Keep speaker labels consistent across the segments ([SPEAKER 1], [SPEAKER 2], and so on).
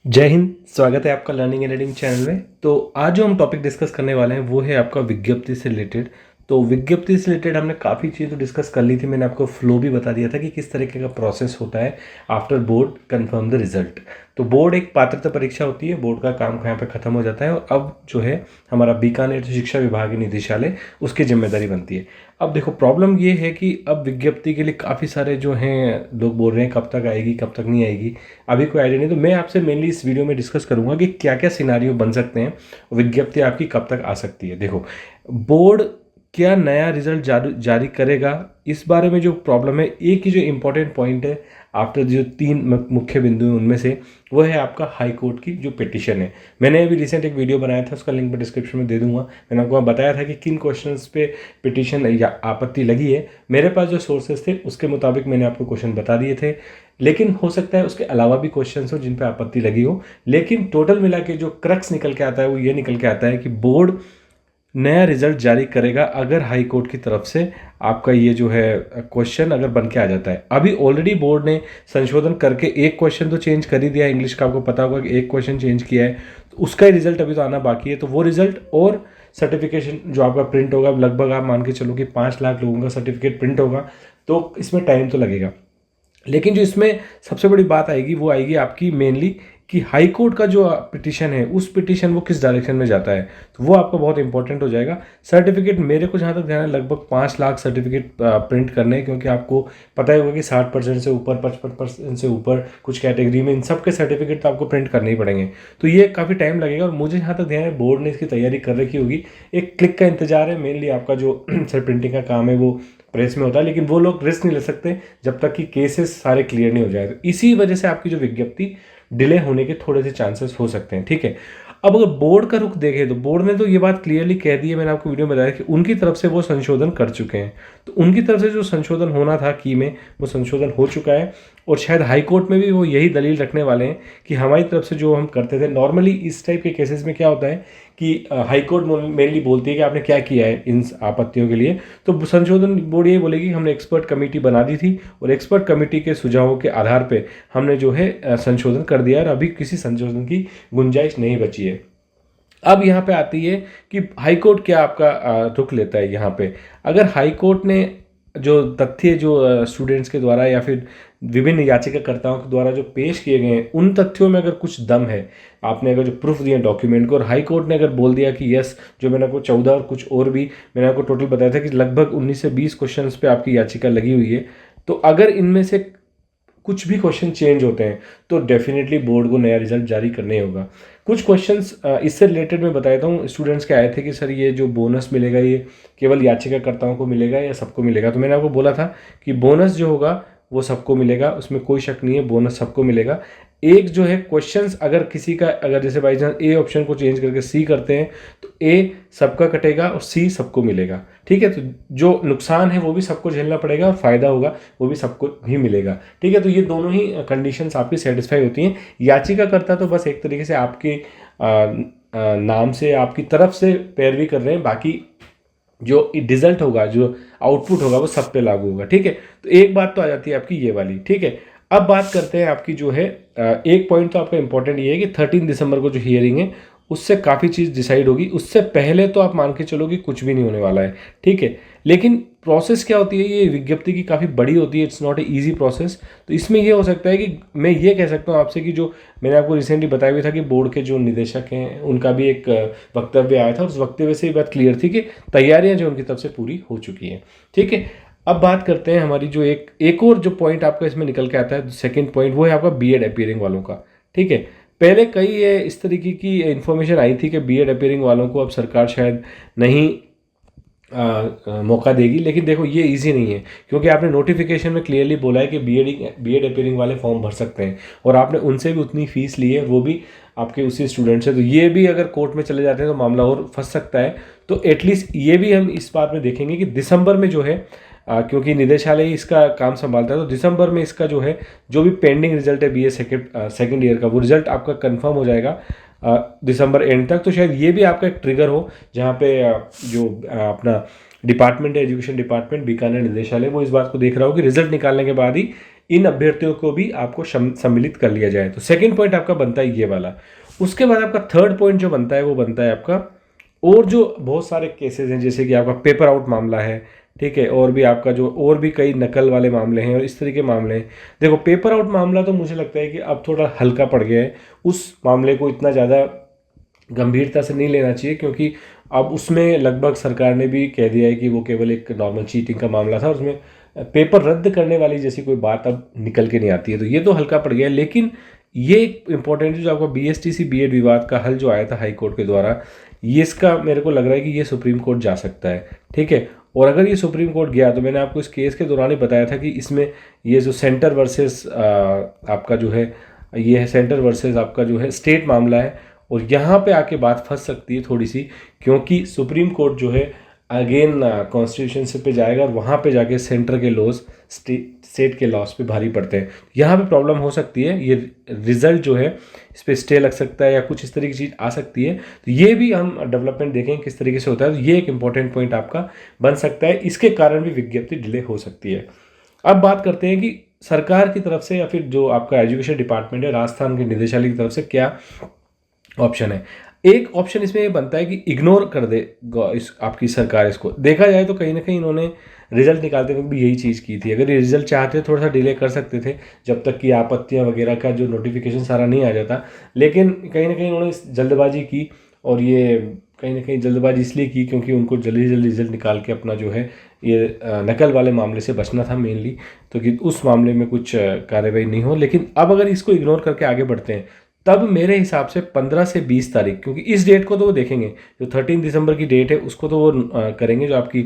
[SPEAKER 1] जय हिंद। स्वागत है आपका लर्निंग एंड रीडिंग चैनल में। तो आज जो हम टॉपिक डिस्कस करने वाले हैं वो है आपका विज्ञप्ति से रिलेटेड। तो विज्ञप्ति से रिलेटेड हमने काफ़ी चीज़ें डिस्कस कर ली थी। मैंने आपको फ्लो भी बता दिया था कि किस तरीके का प्रोसेस होता है after board confirm the result. तो बोर्ड एक पात्रता परीक्षा होती है, बोर्ड का काम यहाँ पे खत्म हो जाता है और अब जो है हमारा बीकानेर शिक्षा विभागीय निदेशालय उसकी जिम्मेदारी बनती है। अब देखो प्रॉब्लम ये है कि अब विज्ञप्ति के लिए काफ़ी सारे जो हैं लोग बोल रहे हैं कब तक आएगी कब तक नहीं आएगी, अभी कोई आइडिया नहीं। तो मैं आपसे मेनली इस वीडियो में डिस्कस करूंगा कि क्या क्या सिनारियो बन सकते हैं, विज्ञप्ति आपकी कब तक आ सकती है। देखो बोर्ड क्या नया रिजल्ट जारी करेगा, इस बारे में जो प्रॉब्लम है, एक ही जो इम्पोर्टेंट पॉइंट है आफ्टर जो तीन मुख्य बिंदु हैं उनमें से वो है आपका हाई कोर्ट की जो पिटिशन है। मैंने अभी रिसेंट एक वीडियो बनाया था, उसका लिंक मैं डिस्क्रिप्शन में दे दूंगा। मैंने आपको बताया था कि किन क्वेश्चंस पे पिटिशन या आपत्ति लगी है। मेरे पास जो सोर्सेज थे उसके मुताबिक मैंने आपको क्वेश्चन बता दिए थे, लेकिन हो सकता है उसके अलावा भी क्वेश्चंस हो जिन पे आपत्ति लगी हो। लेकिन टोटल मिला के जो क्रक्स निकल के आता है वो ये निकल के आता है कि बोर्ड नया रिजल्ट जारी करेगा अगर हाई कोर्ट की तरफ से आपका ये जो है क्वेश्चन अगर बन के आ जाता है। अभी ऑलरेडी बोर्ड ने संशोधन करके एक क्वेश्चन तो चेंज कर ही दिया है, इंग्लिश का आपको पता होगा कि एक क्वेश्चन चेंज किया है, तो उसका ही रिजल्ट अभी तो आना बाकी है। तो वो रिजल्ट और सर्टिफिकेशन जो आपका प्रिंट होगा, लगभग आप मान के चलो कि 5 लाख लोगों का सर्टिफिकेट प्रिंट होगा, तो इसमें टाइम तो लगेगा। लेकिन जो इसमें सबसे बड़ी बात आएगी वो आएगी आपकी मेनली कि हाई कोर्ट का जो पिटीशन है उस पिटीशन वो किस डायरेक्शन में जाता है, तो वो आपका बहुत इंपॉर्टेंट हो जाएगा। सर्टिफिकेट मेरे को जहाँ तक ध्यान है लगभग 5 लाख सर्टिफिकेट प्रिंट करने हैं, क्योंकि आपको पता ही होगा कि 60% से ऊपर 55% से ऊपर कुछ कैटेगरी में इन सब के सर्टिफिकेट तो आपको प्रिंट करने ही पड़ेंगे। तो ये काफ़ी टाइम लगेगा और मुझे जहाँ तक ध्यान है बोर्ड ने इसकी तैयारी कर रखी होगी। एक क्लिक का इंतजार है, मेनली आपका जो सर प्रिंटिंग का काम है वो प्रेस में होता है, लेकिन वो लोग रिस्क नहीं ले सकते जब तक कि केसेस सारे क्लियर नहीं हो जाए। तो इसी वजह से आपकी जो विज्ञप्ति डिले होने के थोड़े से चांसेस हो सकते हैं, ठीक है। अब अगर बोर्ड का रुख देखें तो बोर्ड ने तो ये बात क्लियरली कह दी है, मैंने आपको वीडियो में बताया कि उनकी तरफ से वो संशोधन कर चुके हैं। तो उनकी तरफ से जो संशोधन होना था की में वो संशोधन हो चुका है और शायद हाई कोर्ट में भी वो यही दलील रखने वाले हैं कि हमारी तरफ से जो हम करते थे। नॉर्मली इस टाइप के केसेस में क्या होता है कि हाई कोर्ट मेनली बोलती है कि आपने क्या किया है इन आपत्तियों के लिए, तो संशोधन बोर्ड ये बोलेगी हमने एक्सपर्ट कमेटी बना दी थी और एक्सपर्ट कमेटी के सुझावों के आधार पे हमने जो है संशोधन कर दिया और अभी किसी संशोधन की गुंजाइश नहीं बची है। अब यहाँ पे आती है कि हाई कोर्ट क्या आपका रुख लेता है। यहाँ पे अगर हाई कोर्ट ने जो तथ्य जो स्टूडेंट्स के द्वारा या फिर विभिन्न याचिकाकर्ताओं के द्वारा जो पेश किए गए हैं उन तथ्यों में अगर कुछ दम है, आपने अगर जो प्रूफ दिए डॉक्यूमेंट को, और हाई कोर्ट ने अगर बोल दिया कि यस, जो मैंने आपको 14 और कुछ और भी मैंने आपको टोटल बताया था कि लगभग 19 से 20 क्वेश्चंस पे आपकी याचिका लगी हुई है, तो अगर इनमें से कुछ भी क्वेश्चन चेंज होते हैं तो डेफिनेटली बोर्ड को नया रिजल्ट जारी करना ही होगा। कुछ क्वेश्चंस इससे रिलेटेड मैं बताता हूँ। स्टूडेंट्स के आए थे कि सर ये जो बोनस मिलेगा ये केवल याचिकाकर्ताओं को मिलेगा या सबको मिलेगा, तो मैंने आपको बोला था कि बोनस जो होगा वो सबको मिलेगा, उसमें कोई शक नहीं है, बोनस सबको मिलेगा। एक जो है क्वेश्चंस अगर किसी का अगर जैसे बाई चांस ए ऑप्शन को चेंज करके सी करते हैं तो ए सबका कटेगा और सी सबको मिलेगा, ठीक है। तो जो नुकसान है वो भी सबको झेलना पड़ेगा और फायदा होगा वो भी सबको ही मिलेगा, ठीक है। तो ये दोनों ही कंडीशंस आपकी सेटिस्फाई होती हैं। याचिकाकर्ता तो बस एक तरीके से आपके नाम से आपकी तरफ से पैरवी कर रहे हैं, बाकी जो रिजल्ट होगा जो आउटपुट होगा वो सब पे लागू होगा, ठीक है। तो एक बात तो आ जाती है आपकी ये वाली, ठीक है। अब बात करते हैं आपकी जो है एक पॉइंट तो आपका इंपॉर्टेंट ये है कि 13 दिसंबर को जो हियरिंग है उससे काफ़ी चीज़ डिसाइड होगी। उससे पहले तो आप मान के चलो कि कुछ भी नहीं होने वाला है, ठीक है। लेकिन प्रोसेस क्या होती है, ये विज्ञप्ति की काफ़ी बड़ी होती है, it's not a easy process. तो इसमें ये हो सकता है कि मैं ये कह सकता हूँ आपसे कि जो मैंने आपको रिसेंटली बताया भी था कि बोर्ड के जो निदेशक हैं उनका भी एक वक्तव्य आया था, उस वक्तव्य से ये बात क्लियर थी कि तैयारियाँ जो उनकी तरफ से पूरी हो चुकी हैं, ठीक है। अब बात करते हैं हमारी जो एक और जो पॉइंट आपका इसमें निकल के आता है, सेकंड पॉइंट, वो है आपका बीएड अपीयरिंग वालों का, ठीक है। पहले कई इस तरीके की इन्फॉर्मेशन आई थी कि बीएड अपीयरिंग वालों को अब सरकार शायद नहीं मौका देगी, लेकिन देखो ये इजी नहीं है, क्योंकि आपने नोटिफिकेशन में क्लियरली बोला है कि बीएड अपीयरिंग वाले फॉर्म भर सकते हैं और आपने उनसे भी उतनी फीस ली है, वो भी आपके उसी स्टूडेंट से। तो ये भी अगर कोर्ट में चले जाते हैं तो मामला और फंस सकता है। तो एटलीस्ट ये भी हम इस बात में देखेंगे कि दिसंबर में जो है क्योंकि निदेशालय इसका काम संभालता है, तो दिसंबर में इसका जो है जो भी पेंडिंग रिजल्ट है बीए सेकेंड ईयर का वो रिजल्ट आपका कंफर्म हो जाएगा दिसंबर एंड तक। तो शायद ये भी आपका एक ट्रिगर हो जहाँ पे जो अपना डिपार्टमेंट है, एजुकेशन डिपार्टमेंट बीकानेर निदेशालय, वो इस बात को देख रहा हो कि रिजल्ट निकालने के बाद ही इन अभ्यर्थियों को भी आपको सम्मिलित कर लिया जाए। तो सेकंड पॉइंट आपका बनता है ये वाला। उसके बाद आपका थर्ड पॉइंट जो बनता है वो बनता है आपका, और जो बहुत सारे केसेस हैं जैसे कि आपका पेपर आउट मामला है, ठीक है, और भी आपका जो और भी कई नकल वाले मामले हैं और इस तरह के मामले हैं। देखो पेपर आउट मामला तो मुझे लगता है कि अब थोड़ा हल्का पड़ गया है, उस मामले को इतना ज़्यादा गंभीरता से नहीं लेना चाहिए, क्योंकि अब उसमें लगभग सरकार ने भी कह दिया है कि वो केवल एक नॉर्मल चीटिंग का मामला था, उसमें पेपर रद्द करने वाली जैसी कोई बात अब निकल के नहीं आती है। तो ये तो हल्का पड़ गया है, लेकिन ये एक इंपॉर्टेंट जो आपका बीएसटीसी बीएड विवाद का हल जो आया था हाई कोर्ट के द्वारा, ये इसका मेरे को लग रहा है कि ये सुप्रीम कोर्ट जा सकता है, ठीक है। और अगर ये सुप्रीम कोर्ट गया तो मैंने आपको इस केस के दौरान ही बताया था कि इसमें ये जो सेंटर वर्सेस आपका जो है, ये है सेंटर वर्सेस आपका जो है स्टेट मामला है, और यहाँ पे आके बात फंस सकती है थोड़ी सी, क्योंकि सुप्रीम कोर्ट जो है अगेन कॉन्स्टिट्यूशन से पे जाएगा और वहाँ पे जाके सेंटर के लॉज स्टेट के लॉज पे भारी पड़ते हैं। यहाँ पे प्रॉब्लम हो सकती है, ये रिजल्ट जो है इस पर स्टे लग सकता है या कुछ इस तरह की चीज़ आ सकती है। तो ये भी हम डेवलपमेंट देखेंगे किस तरीके से होता है। तो ये एक इंपॉर्टेंट पॉइंट आपका बन सकता है, इसके कारण भी विज्ञप्ति डिले हो सकती है। अब बात करते हैं कि सरकार की तरफ से या फिर जो आपका एजुकेशन डिपार्टमेंट है राजस्थान के निदेशालय की तरफ से क्या ऑप्शन है। एक ऑप्शन इसमें ये बनता है कि इग्नोर कर दे इस आपकी सरकार। इसको देखा जाए तो कहीं ना कहीं इन्होंने रिजल्ट निकालते वक्त भी यही चीज़ की थी। अगर ये रिजल्ट चाहते थोड़ा सा डिले कर सकते थे जब तक कि आपत्तियां वगैरह का जो नोटिफिकेशन सारा नहीं आ जाता, लेकिन कहीं ना कहीं उन्होंने जल्दबाजी की, और ये कहीं ना कहीं जल्दबाजी इसलिए की क्योंकि उनको जल्दी जल्दी रिजल्ट निकाल के अपना जो है ये नकल वाले मामले से बचना था मेनली, तो कि उस मामले में कुछ कार्रवाई नहीं हो। लेकिन अब अगर इसको इग्नोर करके आगे बढ़ते हैं तब मेरे हिसाब से 15 से 20 तारीख, क्योंकि इस डेट को तो वो देखेंगे, जो 13 दिसंबर की डेट है उसको तो वो करेंगे जो आपकी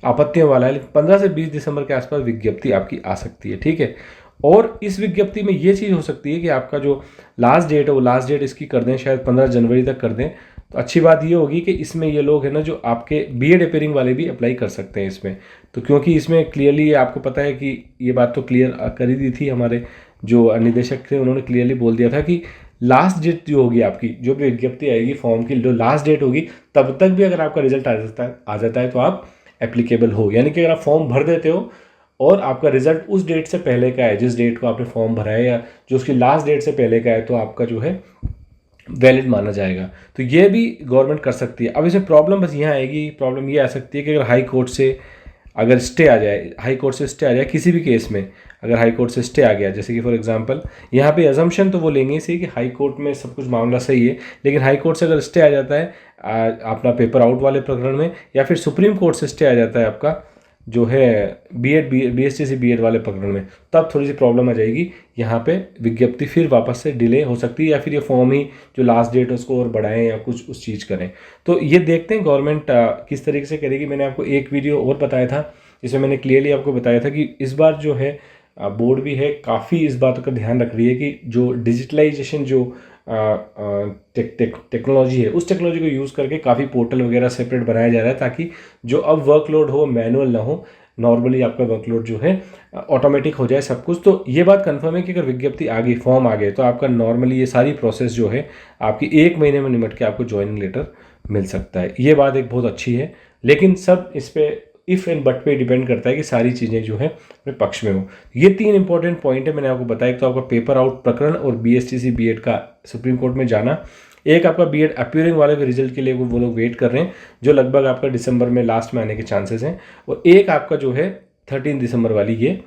[SPEAKER 1] आपत्तियों वाला है, लेकिन 15 से 20 दिसंबर के आसपास विज्ञप्ति आपकी आ सकती है, ठीक है। और इस विज्ञप्ति में ये चीज़ हो सकती है कि आपका जो लास्ट डेट है वो लास्ट डेट इसकी कर दें, शायद 15 जनवरी तक कर दें। तो अच्छी बात ये होगी कि इसमें ये लोग हैं ना जो आपके बीएड अपेयरिंग वाले भी अप्लाई कर सकते हैं इसमें। तो क्योंकि इसमें क्लियरली आपको पता है कि ये बात तो क्लियर कर ही दी थी, हमारे जो निदेशक थे उन्होंने क्लियरली बोल दिया था कि लास्ट डेट जो होगी आपकी, जो भी विज्ञप्ति आएगी फॉर्म की जो लास्ट डेट होगी, तब तक भी अगर आपका रिजल्ट आ जाता है तो आप एप्लीकेबल हो। यानी कि अगर आप फॉर्म भर देते हो और आपका रिजल्ट उस डेट से पहले का है, जिस डेट को आपने फॉर्म भरा है या जो उसकी लास्ट डेट से पहले का है, तो आपका जो है वैलिड माना जाएगा। तो ये भी गवर्नमेंट कर सकती है। अब इसमें प्रॉब्लम बस यहाँ आएगी, प्रॉब्लम ये आ सकती है कि अगर हाई कोर्ट से अगर स्टे आ जाए, हाई कोर्ट से स्टे आ जाए किसी भी केस में, अगर हाई कोर्ट से स्टे आ गया, जैसे कि फॉर एग्जांपल यहाँ पे अजम्पशन तो वो लेंगे सही कि हाई कोर्ट में सब कुछ मामला सही है, लेकिन हाई कोर्ट से अगर स्टे आ जाता है अपना पेपर आउट वाले प्रकरण में, या फिर सुप्रीम कोर्ट से स्टे आ जाता है आपका जो है बीएसटीसी बीएड वाले प्रकरण में, तब थोड़ी सी प्रॉब्लम आ जाएगी। यहाँ पे विज्ञप्ति फिर वापस से डिले हो सकती है, या फिर ये फॉर्म ही जो लास्ट डेट है उसको और बढ़ाएं या कुछ उस चीज़ करें। तो ये देखते हैं गवर्नमेंट किस तरीके से करेगी। मैंने आपको एक वीडियो और बताया था जिसमें मैंने क्लियरली आपको बताया था कि इस बार जो है बोर्ड भी है काफ़ी इस बात का ध्यान रख रही है कि जो डिजिटलाइजेशन जो टेक्नोलॉजी है उस टेक्नोलॉजी को यूज़ करके काफ़ी पोर्टल वगैरह सेपरेट बनाया जा रहा है, ताकि जो अब वर्कलोड हो मैनुअल ना हो, नॉर्मली आपका वर्कलोड जो है ऑटोमेटिक हो जाए सब कुछ। तो ये बात कंफर्म है कि अगर विज्ञप्ति आ गई, फॉर्म आ गए, तो आपका नॉर्मली ये सारी प्रोसेस जो है आपकी 1 महीने में निपट के आपको ज्वाइनिंग लेटर मिल सकता है। ये बात एक बहुत अच्छी है, लेकिन सब इस पर इफ़ एंड बट पे डिपेंड करता है कि सारी चीज़ें जो है अपने पक्ष में हो। ये 3 इंपॉर्टेंट पॉइंट है मैंने आपको बताया। एक तो आपका पेपर आउट प्रकरण और बीएसटीसी बीएड का सुप्रीम कोर्ट में जाना, एक आपका बीएड अपीयरिंग वाले के रिजल्ट के लिए वो लोग वेट कर रहे हैं जो लगभग आपका दिसंबर में लास्ट में आने के चांसेस हैं, और एक आपका जो है 13 दिसंबर वाली ये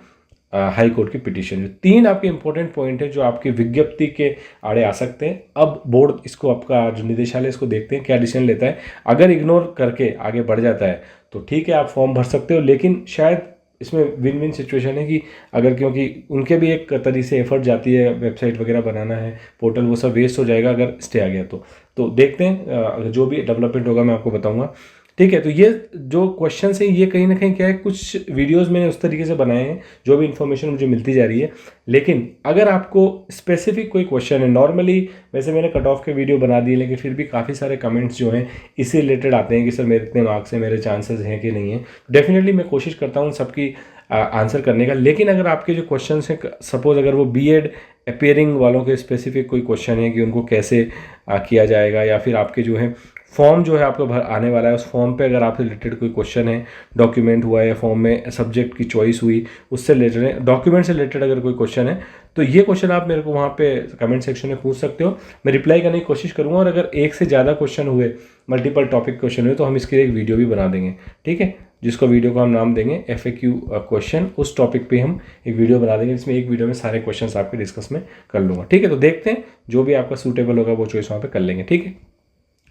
[SPEAKER 1] हाई कोर्ट की पिटीशन। जो 3 आपके इंपॉर्टेंट पॉइंट है जो आपकी विज्ञप्ति के आड़े आ सकते हैं। अब बोर्ड इसको, आपका जो निदेशालय इसको देखते हैं क्या डिसीजन लेता है। अगर इग्नोर करके आगे बढ़ जाता है तो ठीक है, आप फॉर्म भर सकते हो, लेकिन शायद इसमें विन विन सिचुएशन है कि अगर, क्योंकि उनके भी एक तरीके से एफर्ट जाती है, वेबसाइट वगैरह बनाना है, पोर्टल, वो सब वेस्ट हो जाएगा अगर स्टे आ गया तो देखते हैं, अगर जो भी डेवलपमेंट होगा मैं आपको बताऊंगा, ठीक है। तो ये जो क्वेश्चन है ये कहीं ना कहीं क्या है, कुछ वीडियोस मैंने उस तरीके से बनाए हैं जो भी इन्फॉर्मेशन मुझे मिलती जा रही है। लेकिन अगर आपको स्पेसिफिक कोई क्वेश्चन है, नॉर्मली वैसे मैंने कट ऑफ के वीडियो बना दिए, लेकिन फिर भी काफ़ी सारे कमेंट्स जो हैं इसी रिलेटेड आते हैं कि सर मेरे इतने मार्क्स हैं, मेरे चांसेस हैं कि नहीं है। डेफिनेटली मैं कोशिश करता हूँ सबकी आंसर करने का। लेकिन अगर आपके जो क्वेश्चन हैं, सपोज अगर वो बीएड अपीयरिंग वालों के स्पेसिफिक कोई क्वेश्चन है कि उनको कैसे किया जाएगा, या फिर आपके जो है फॉर्म जो है आपको भर आने वाला है, उस फॉर्म पे अगर आपसे रिलेटेड कोई क्वेश्चन है, डॉक्यूमेंट हुआ है या फॉर्म में सब्जेक्ट की चॉइस हुई, उससे रिलेटेड है, डॉक्यूमेंट से रिलेटेड अगर कोई क्वेश्चन है तो ये क्वेश्चन आप मेरे को वहाँ पे कमेंट सेक्शन में पूछ सकते हो, मैं रिप्लाई करने की कोशिश करूँगा। और अगर एक से ज़्यादा क्वेश्चन हुए, मल्टीपल टॉपिक क्वेश्चन हुए, तो हम इसके लिए एक वीडियो भी बना देंगे, ठीक है, जिसको वीडियो को हम नाम देंगे FAQ क्वेश्चन। उस टॉपिक पे हम एक वीडियो बना देंगे जिसमें एक वीडियो में सारे क्वेश्चंस आपके डिस्कस में कर लूँगा, ठीक है। तो देखते हैं जो भी आपका सूटेबल होगा वो चॉइस वहाँ पे कर लेंगे, ठीक है।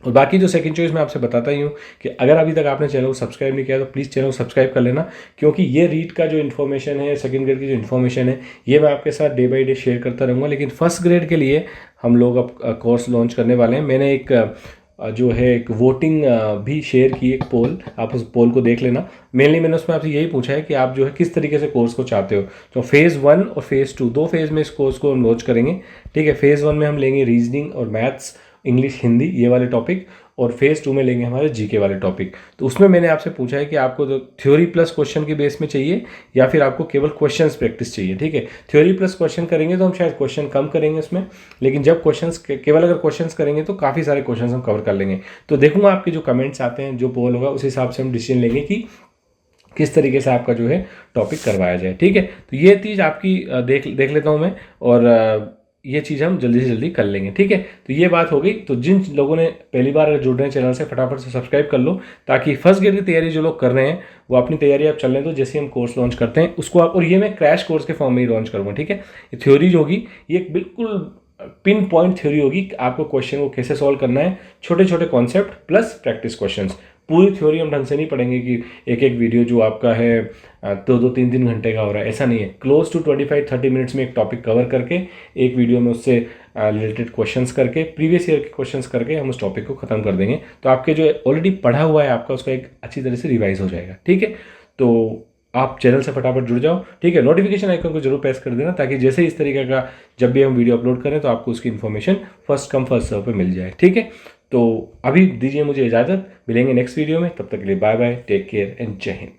[SPEAKER 1] और बाकी जो सेकंड चॉइस मैं आपसे बताता ही हूँ कि अगर अभी तक आपने चैनल को सब्सक्राइब नहीं किया तो प्लीज़ चैनल को सब्सक्राइब कर लेना, क्योंकि ये रीट का जो इन्फॉर्मेशन है, सेकंड ग्रेड की जो इन्फॉर्मेशन है, ये मैं आपके साथ डे बाई डे शेयर करता रहूँगा। लेकिन फर्स्ट ग्रेड के लिए हम लोग अब कोर्स लॉन्च करने वाले हैं। मैंने एक जो है एक वोटिंग भी शेयर की, एक पोल, आप उस पोल को देख लेना। मेनली मैंने उसमें आपसे यही पूछा है कि आप जो है किस तरीके से कोर्स को चाहते हो। तो फेज़ 1 और फेज़ 2 दो फेज़ में इस कोर्स को हम लॉन्च करेंगे, ठीक है। फेज़ 1 में हम लेंगे रीजनिंग और मैथ्स, इंग्लिश, हिंदी, ये वाले टॉपिक, और फेज़ 2 में लेंगे हमारे जीके वाले टॉपिक। तो उसमें मैंने आपसे पूछा है कि आपको तो थ्योरी प्लस क्वेश्चन के बेस में चाहिए या फिर आपको केवल क्वेश्चंस प्रैक्टिस चाहिए, ठीक है। थ्योरी प्लस क्वेश्चन करेंगे तो हम शायद क्वेश्चन कम करेंगे उसमें, लेकिन जब क्वेश्चंस केवल अगर क्वेश्चंस करेंगे तो काफ़ी सारे क्वेश्चंस हम कवर कर लेंगे। तो देखूंगा आपके जो कमेंट्स आते हैं, जो पोल होगा, उस हिसाब से हम डिसीजन लेंगे कि किस तरीके से आपका जो है टॉपिक करवाया जाए, ठीक है। तो ये चीज़ आपकी देख लेता हूँ मैं, और ये चीज़ हम जल्दी से जल्दी कर लेंगे, ठीक है। तो ये बात हो गई। तो जिन लोगों ने पहली बार अगर जुड़ रहे हैं चैनल से, फटाफट से सब्सक्राइब कर लो, ताकि फर्स्ट ग्रेड की तैयारी जो लोग कर रहे हैं वो अपनी तैयारी आप चल लें। तो जैसे हम कोर्स लॉन्च करते हैं उसको आप, और ये मैं क्रैश कोर्स के फॉर्म में ही लॉन्च करूँगा, ठीक है। ये थ्योरी जो होगी ये एक बिल्कुल पिन पॉइंट थ्योरी होगी कि आपको क्वेश्चन को कैसे सॉल्व करना है, छोटे छोटे कॉन्सेप्ट प्लस प्रैक्टिस क्वेश्चंस। पूरी थ्योरी हम ढंग से नहीं पढ़ेंगे कि एक एक वीडियो जो आपका है 2-3 घंटे का हो रहा है, ऐसा नहीं है। क्लोज टू 25-30 मिनट्स में एक टॉपिक कवर करके एक वीडियो में उससे रिलेटेड क्वेश्चंस करके, प्रीवियस ईयर के क्वेश्चंस करके हम उस टॉपिक को ख़त्म कर देंगे। तो आपके जो ऑलरेडी पढ़ा हुआ है आपका, उसका एक अच्छी तरह से रिवाइज हो जाएगा, ठीक है। तो आप चैनल से फटाफट जुड़ जाओ, ठीक है। नोटिफिकेशन आइकन को जरूर प्रेस कर देना, ताकि जैसे इस तरीके का जब भी हम वीडियो अपलोड करें तो आपको उसकी information first come first serve पे मिल जाए, ठीक है। तो अभी दीजिए मुझे इजाज़त, मिलेंगे नेक्स्ट वीडियो में, तब तक के लिए bye bye, take care and जय हिंद।